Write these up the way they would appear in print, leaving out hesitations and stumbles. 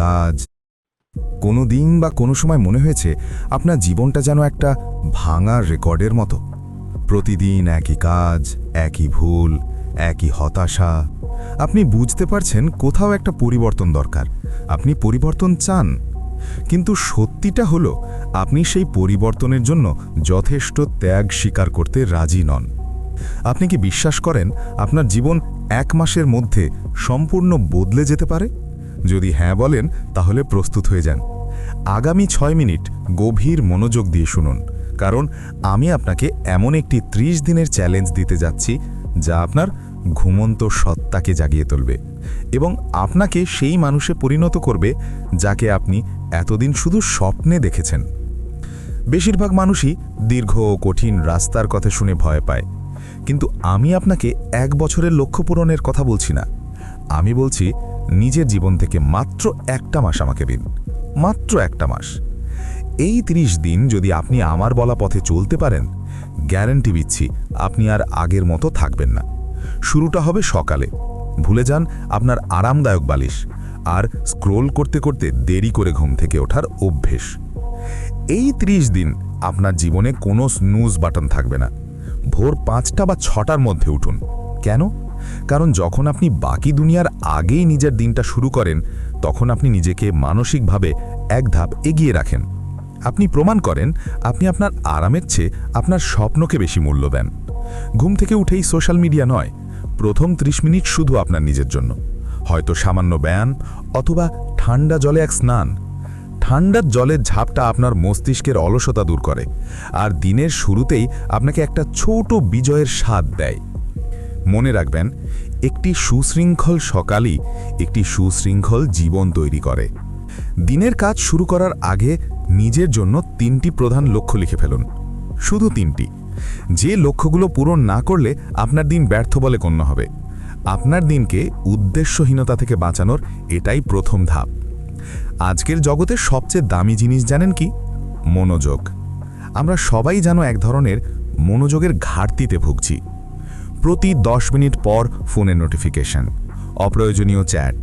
কাজ। কোনো দিন বা কোনো সময় মনে হয়েছে আপনার জীবনটা যেন একটা ভাঙা রেকর্ডের মতো? প্রতিদিন একই কাজ, একই ভুল, একই হতাশা। আপনি বুঝতে পারছেন কোথাও একটা পরিবর্তন দরকার, আপনি পরিবর্তন চান, কিন্তু সত্যিটা হলো আপনি সেই পরিবর্তনের জন্য যথেষ্ট ত্যাগ স্বীকার করতে রাজি নন। আপনি কি বিশ্বাস করেন আপনার জীবন 1 মাসের মধ্যে সম্পূর্ণ বদলে যেতে পারে? যদি হ্যাঁ বলেন, তাহলে প্রস্তুত হয়ে যান। আগামী 6 মিনিট গভীর মনোযোগ দিয়ে শুনুন, কারণ আমি আপনাকে এমন একটি 30 দিনের চ্যালেঞ্জ দিতে যাচ্ছি যা আপনার ঘুমন্ত সত্তাকে জাগিয়ে তুলবে এবং আপনাকে সেই মানুষে পরিণত করবে যাকে আপনি এতদিন শুধু স্বপ্নে দেখেছেন। বেশিরভাগ মানুষই দীর্ঘ ও কঠিন রাস্তার কথা শুনে ভয় পায়, কিন্তু আমি আপনাকে 1 বছরের লক্ষ্য পূরণের কথা বলছি না। আমি বলছি নিজের জীবন থেকে মাত্র 1টা মাস আমাকে দিন, মাত্র 1টা মাস। এই 30 দিন যদি আপনি আমার বলা পথে চলতে পারেন, গ্যারান্টি দিচ্ছি আপনি আর আগের মতো থাকবেন না। শুরুটা হবে সকালে, ভুলে যান আপনার আরামদায়ক বালিশ আর স্ক্রোল করতে করতে দেরি করে ঘুম থেকে ওঠার অভ্যেস। এই 30 দিন আপনার জীবনে কোনো স্নুজ বাটন থাকবে না। ভোর 5টা বা 6টার মধ্যে উঠুন। কেন? কারণ যখন আপনি বাকি দুনিয়ার আগেই নিজের দিনটা শুরু করেন, তখন আপনি নিজেকে মানসিকভাবে 1 ধাপ এগিয়ে রাখেন। আপনি প্রমাণ করেন আপনি আপনার আরামের চেয়ে আপনার স্বপ্নকে বেশি মূল্য দেন। ঘুম থেকে উঠেই সোশ্যাল মিডিয়া নয়, প্রথম 30 মিনিট শুধু আপনার নিজের জন্য। হয়তো সামান্য ব্যায়াম অথবা ঠান্ডা জলে এক স্নান। ঠান্ডার জলের ঝাপটা আপনার মস্তিষ্কের অলসতা দূর করে আর দিনের শুরুতেই আপনাকে একটা ছোট বিজয়ের স্বাদ দেয়। মনে রাখবেন, একটি সুশৃঙ্খল সকালই একটি সুশৃঙ্খল জীবন তৈরি করে। দিনের কাজ শুরু করার আগে নিজের জন্য 3টি প্রধান লক্ষ্য লিখে ফেলুন, শুধু 3টি। যে লক্ষ্যগুলো পূরণ না করলে আপনার দিন ব্যর্থ বলে গণ্য হবে। আপনার দিনকে উদ্দেশ্যহীনতা থেকে বাঁচানোর এটাই প্রথম ধাপ। আজকের জগতে সবচেয়ে দামি জিনিস জানেন কি? মনোযোগ। আমরা সবাই যেন এক ধরনের মনোযোগের ঘাটতিতে ভুগছি। প্রতি 10 মিনিট পর ফোনের নোটিফিকেশন, অপ্রয়োজনীয় চ্যাট,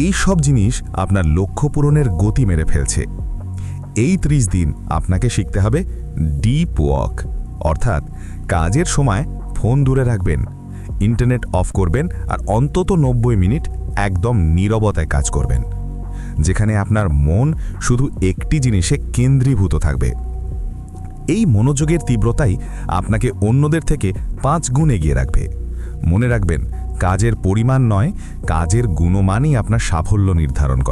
এই সব জিনিস আপনার লক্ষ্য পূরণের গতি মেরে ফেলছে। এই 30 দিন আপনাকে শিখতে হবে ডিপ ওয়ার্ক, অর্থাৎ কাজের সময় ফোন দূরে রাখবেন, ইন্টারনেট অফ করবেন আর অন্তত 90 মিনিট একদম নীরবতায় কাজ করবেন, যেখানে আপনার মন শুধু একটি জিনিসে কেন্দ্রীভূত থাকবে। এই মনোযোগের তীব্রতাই আপনাকে অন্যদের থেকে 5 গুণ এগিয়ে রাখবে। মনে রাখবেন, কাজের পরিমাণ নয়, কাজের গুণমানই আপনার সাফল্য নির্ধারণ করে।